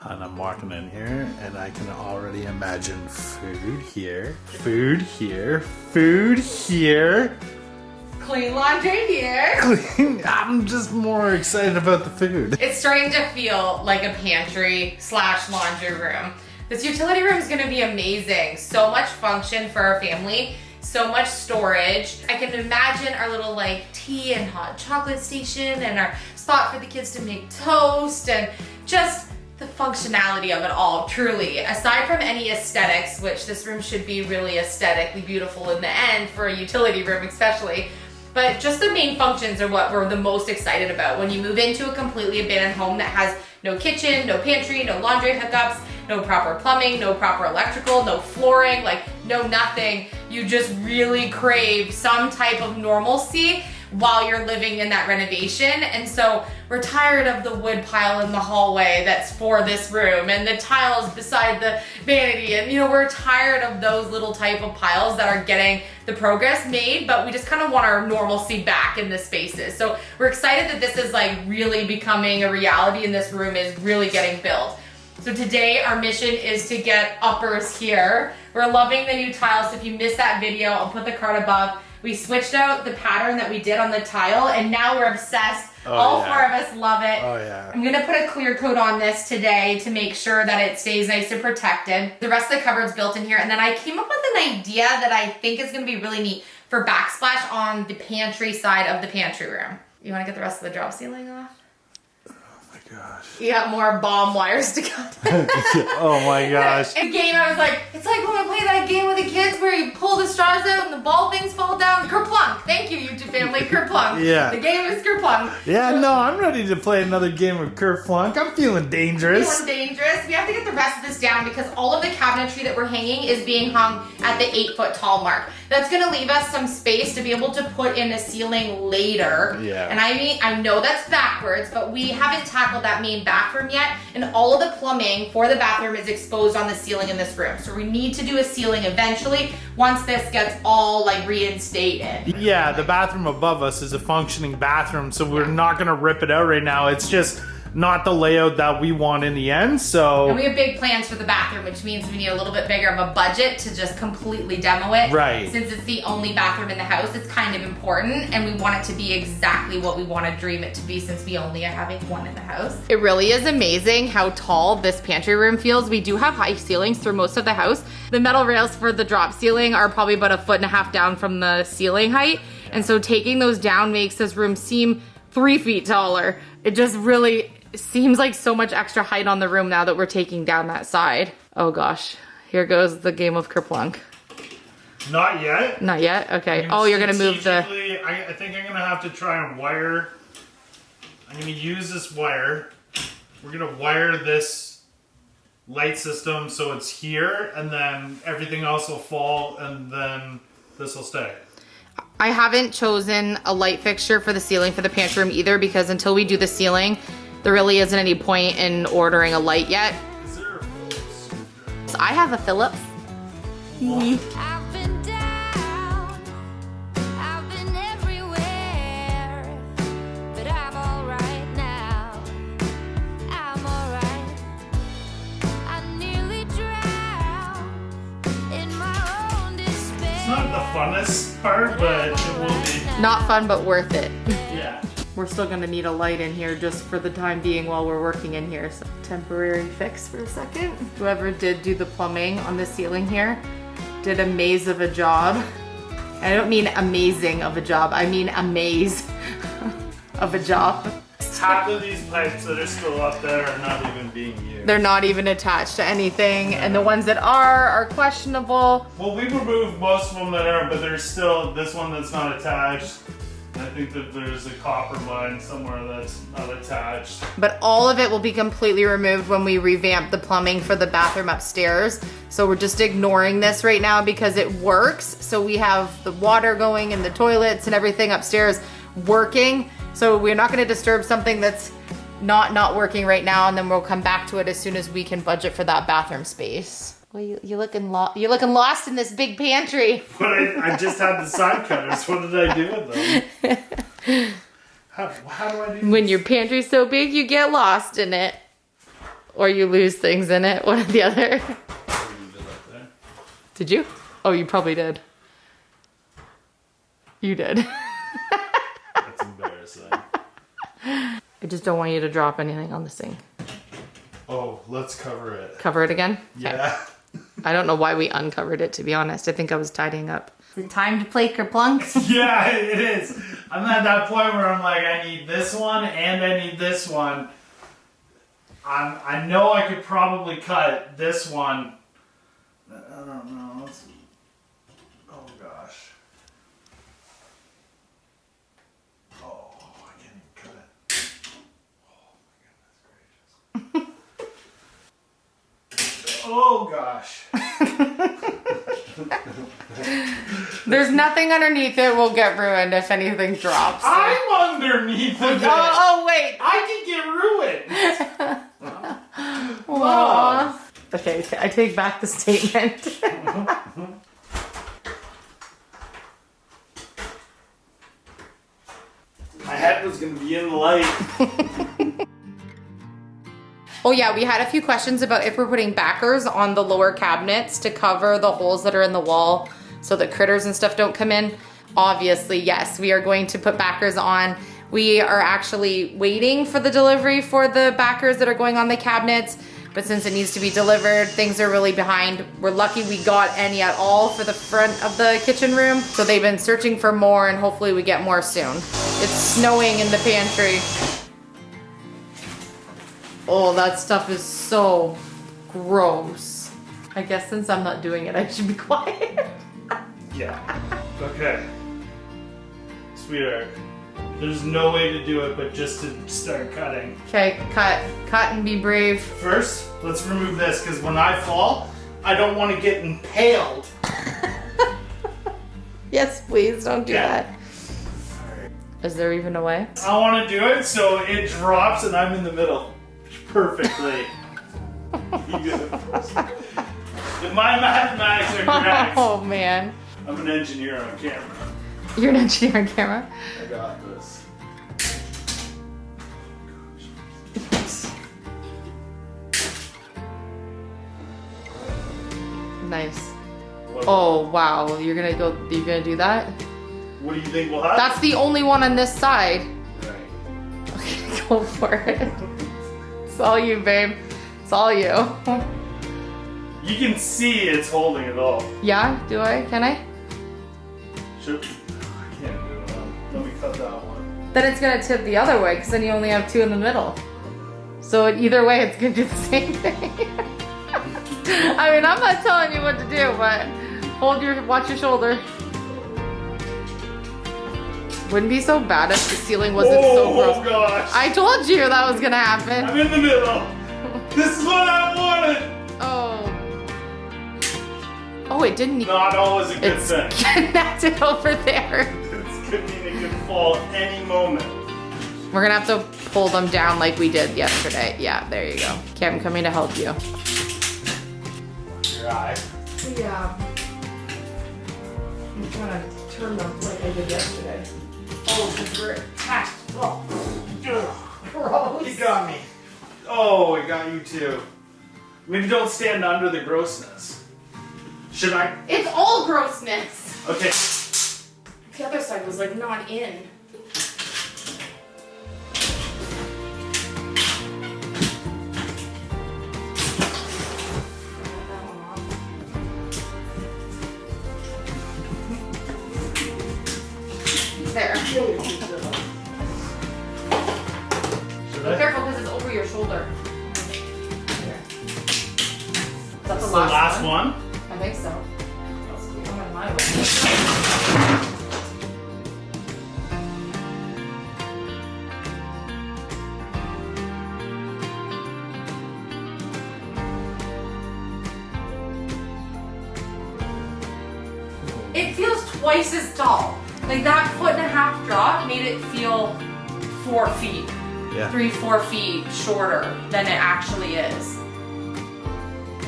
And I'm walking in here and I can already imagine food here, food here, food here. Clean laundry here. I'm just more excited about the food. It's starting to feel like a pantry / laundry room. This utility room is gonna be amazing. So much function for our family, so much storage. I can imagine our little like tea and hot chocolate station and our spot for the kids to make toast and just the functionality of it all, truly. Aside from any aesthetics, which this room should be really aesthetically beautiful in the end for a utility room especially, but just the main functions are what we're the most excited about. When you move into a completely abandoned home that has no kitchen, no pantry, no laundry hookups, no proper plumbing, no proper electrical, no flooring, like no nothing, you just really crave some type of normalcy while you're living in that renovation. And so we're tired of the wood pile in the hallway that's for this room and the tiles beside the vanity. And we're tired of those little type of piles that are getting the progress made, but we just kind of want our normalcy back in the spaces. So we're excited that this is like really becoming a reality and this room is really getting built. So today our mission is to get uppers here. We're loving the new tiles. So if you missed that video, I'll put the card above. We switched out the pattern that we did on the tile and now we're obsessed. All four of us love it. Oh yeah. I'm gonna put a clear coat on this today to make sure that it stays nice and protected. The rest of the cupboard's built in here, and then I came up with an idea that I think is gonna be really neat for backsplash on the pantry side of the pantry room. You wanna get the rest of the drop ceiling off? Gosh. You got more bomb wires to cut. Oh my gosh. And game, I was like, it's like when we play that game with the kids where you pull the straws out and the ball things fall down. Kerplunk. Thank you, YouTube family. Kerplunk. Yeah. The game is Kerplunk. Yeah, no, I'm ready to play another game of Kerplunk. I'm feeling dangerous. Feeling dangerous. We have to get the rest of this down because all of the cabinetry that we're hanging is being hung at the 8-foot tall mark. That's gonna leave us some space to be able to put in a ceiling later. Yeah. And I know that's backwards, but we haven't tackled that main bathroom yet, and all of the plumbing for the bathroom is exposed on the ceiling in this room. So we need to do a ceiling eventually once this gets all like reinstated. Yeah, the bathroom above us is a functioning bathroom, so we're not gonna rip it out right now. It's just not the layout that we want in the end, so. And we have big plans for the bathroom, which means we need a little bit bigger of a budget to just completely demo it. Right. Since it's the only bathroom in the house, it's kind of important, and we want it to be exactly what we want to dream it to be since we only are having one in the house. It really is amazing how tall this pantry room feels. We do have high ceilings through most of the house. The metal rails for the drop ceiling are probably about 1.5 feet down from the ceiling height, and so taking those down makes this room seem 3 feet taller. It just really seems like so much extra height on the room now that we're taking down that side. Oh gosh, here goes the game of Kerplunk. Not yet. Not yet? Okay. Oh, you're gonna move the... I think I'm gonna have to try and wire. I'm gonna use this wire. We're gonna wire this light system so it's here, and then everything else will fall, and then this will stay. I haven't chosen a light fixture for the ceiling for the pantry room either, because until we do the ceiling, there really isn't any point in ordering a light yet. Is there a Phillips? So I have a Phillips. I've been down, I've been everywhere, but I'm alright now, I'm alright. I nearly drowned in my own despair. It's not the funnest part, but it will be. Not fun, but worth it. Yeah. We're still gonna need a light in here just for the time being while we're working in here. So temporary fix for a second. Whoever did do the plumbing on the ceiling here did a maze of a job. I don't mean amazing of a job, I mean a maze of a job. Half of these pipes that are still up there are not even being used. They're not even attached to anything, and the ones that are questionable. Well, we removed most of them that aren't, but there's still this one that's not attached. I think that there's a copper line somewhere that's not attached. But all of it will be completely removed when we revamp the plumbing for the bathroom upstairs. So we're just ignoring this right now because it works. So we have the water going and the toilets and everything upstairs working. So we're not gonna disturb something that's not working right now, and then we'll come back to it as soon as we can budget for that bathroom space. Well, you're looking lost in this big pantry. But I just had the side cutters. What did I do with them? How do I do this? When your pantry's so big, you get lost in it. or you lose things in it, one or the other. Did you? Oh, you probably did. You did. That's embarrassing. I just don't want you to drop anything on the sink. Oh, let's cover it. Cover it again? Yeah. I don't know why we uncovered it, to be honest. I think I was tidying up. Is it time to play kerplunks? Yeah, it is. I'm at that point where I'm like, I need this one and I need this one. I know I could probably cut this one. I don't know. Oh gosh. Oh, I can't even cut it. Oh my goodness gracious. Oh gosh. There's nothing underneath it will get ruined if anything drops. I'm underneath of it. Oh, wait. I can get ruined. Aww. Okay, I take back the statement. My head was gonna be in the light. Oh yeah, we had a few questions about if we're putting backers on the lower cabinets to cover the holes that are in the wall so that critters and stuff don't come in. Obviously, yes, we are going to put backers on. We are actually waiting for the delivery for the backers that are going on the cabinets, but since it needs to be delivered, things are really behind. We're lucky we got any at all for the front of the kitchen room. So they've been searching for more and hopefully we get more soon. It's snowing in the pantry. Oh, that stuff is so gross. I guess since I'm not doing it, I should be quiet. Yeah. Okay. Sweetheart, there's no way to do it but just to start cutting. Okay, cut and be brave. First, let's remove this because when I fall, I don't want to get impaled. Yes, please don't do Yeah. that. Is there even a way? I want to do it so it drops and I'm in the middle. Perfectly. If my mathematics are correct, Oh man. I'm an engineer on camera. You're an engineer on camera? I got this. Nice. What, Oh wow, you're gonna do that? what do you think will happen? That's the only one on this side. Right. Okay, go for it. It's all you, babe. It's all you. You can see it's holding it all. Yeah, do I? Can I? Should, I can't do it. Let me cut that one. Then it's gonna tip the other way because then you only have two in the middle. So either way, it's gonna do the same thing. I mean, I'm not telling you what to do, but watch your shoulder. Wouldn't be so bad if the ceiling wasn't so gross. Oh gosh. I told you that was gonna happen. I'm in the middle. This is what I wanted. Oh. Oh, it didn't. Not always a good It's thing. connected over there. This could mean it could fall any moment. We're gonna have to pull them down like we did yesterday. Yeah, there you go. Okay, I'm coming to help you. Your eye. Yeah. I'm trying to turn them like I did yesterday. Oh, because we're attached. Oh, gross. He got me. Oh, it got you too. Maybe don't stand under the grossness. Should I? It's all grossness. Okay. The other side was like not in. There. Should Be I? careful because it's over your shoulder. Here. Is that That's the the last one. I think so. I'm in my way. It feels twice as tall. Like that 1.5 drop made it feel 4 feet. Yeah. 3-4 feet shorter than it actually is.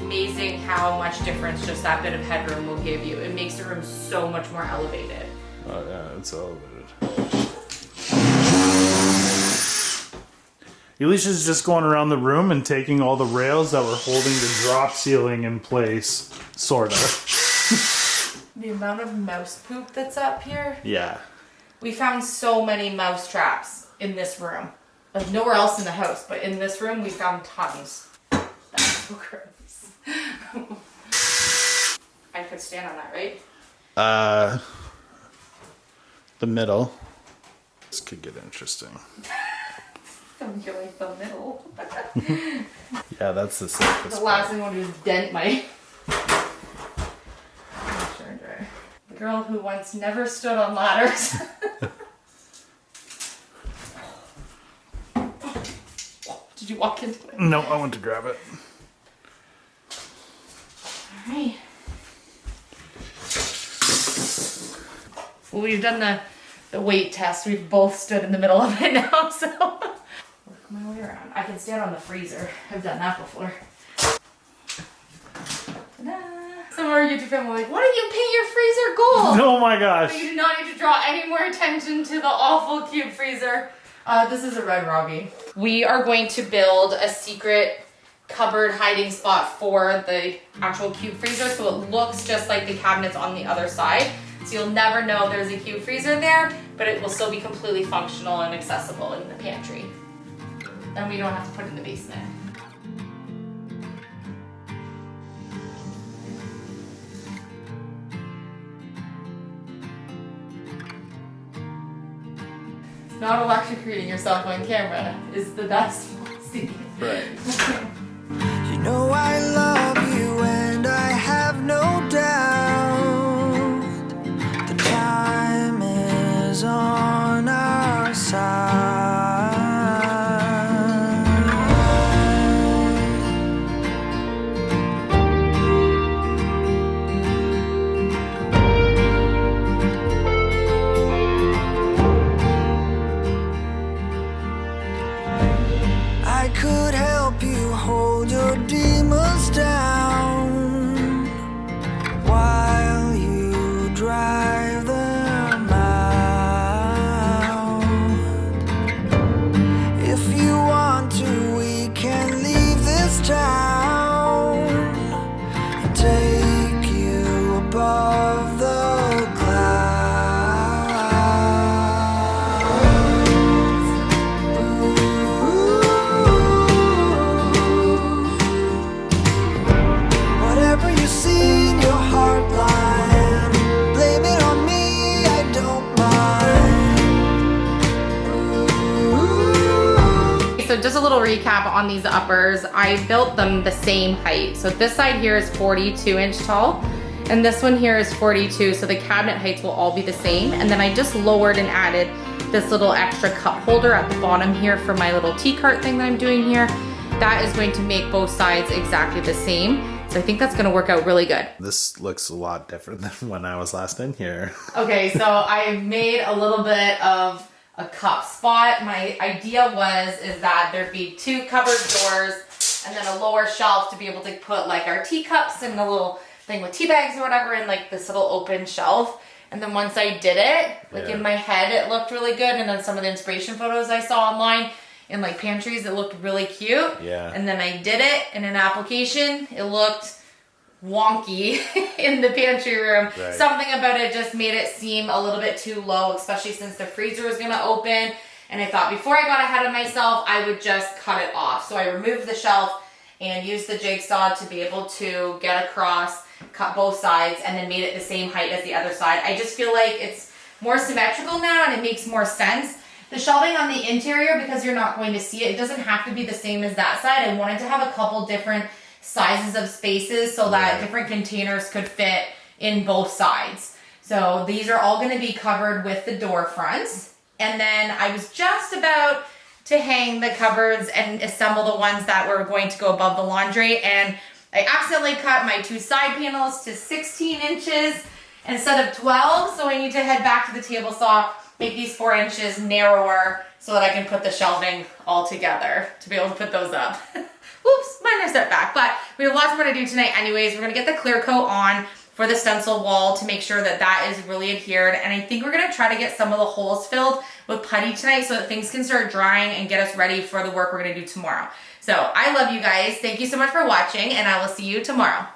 Amazing how much difference just that bit of headroom will give you. It makes the room so much more elevated. Oh yeah, it's elevated. Elysia's just going around the room and taking all the rails that were holding the drop ceiling in place, sort of. The amount of mouse poop that's up here. Yeah. We found so many mouse traps in this room. Like nowhere else in the house, but in this room we found tons. That's so gross. I could stand on that, right? The middle. This could get interesting. You're like the middle. Yeah, that's the safest. The last thing I want to do is dent my washer and dryer. The girl who once never stood on ladders. Did you walk into it? No, I went to grab it. Alright. Well, we've done the weight test. We've both stood in the middle of it now, so work my way around. I can stand on the freezer. I've done that before. Ta-da. Some of our YouTube family are like, why don't you paint your freezer gold? Oh my gosh. So you do not need to draw any more attention to the awful cube freezer. This is a red Robbie. We are going to build a secret cupboard hiding spot for the actual cube freezer, so it looks just like the cabinets on the other side. So you'll never know there's a cube freezer there, but it will still be completely functional and accessible in the pantry. And we don't have to put it in the basement. Not electrocuting yourself on camera is the best policy. Right. You know I love you and I have no doubt. The time is on our side. I could help you hold your demons down while you drive them out. If you want to, we can leave this town and take you above the clouds. Whatever you see in your heart line, blame it on me, I don't mind. So just a little recap on these uppers. I built them the same height. So this side here is 42 inch tall and this one here is 42. So the cabinet heights will all be the same. And then I just lowered and added this little extra cup holder at the bottom here for my little tea cart thing that I'm doing here. That is going to make both sides exactly the same. So I think that's gonna work out really good. This looks a lot different than when I was last in here. Okay, so I made a little bit of a cup spot. My idea is that there'd be two cupboard doors and then a lower shelf to be able to put like our teacups and the little thing with tea bags or whatever in like this little open shelf. And then once I did it, like in my head, it looked really good. And then some of the inspiration photos I saw online in like pantries, it looked really cute. Yeah. And then I did it in an application. It looked wonky in the pantry room. Right. Something about it just made it seem a little bit too low, especially since the freezer was gonna open. And I thought before I got ahead of myself, I would just cut it off. So I removed the shelf and used the jigsaw to be able to get across, cut both sides, and then made it the same height as the other side. I just feel like it's more symmetrical now and it makes more sense. The shelving on the interior, because you're not going to see it, it doesn't have to be the same as that side. I wanted to have a couple different sizes of spaces so that different containers could fit in both sides. So these are all going to be covered with the door fronts. And then I was just about to hang the cupboards and assemble the ones that were going to go above the laundry. And I accidentally cut my two side panels to 16 inches instead of 12. So I need to head back to the table saw, make these 4 inches narrower so that I can put the shelving all together to be able to put those up. Oops, minor setback, but we have lots more to do tonight anyways. We're gonna get the clear coat on. for the stencil wall to make sure that that is really adhered. And I think we're gonna try to get some of the holes filled with putty tonight so that things can start drying and get us ready for the work we're gonna do tomorrow. So I love you guys. Thank you so much for watching, and I will see you tomorrow.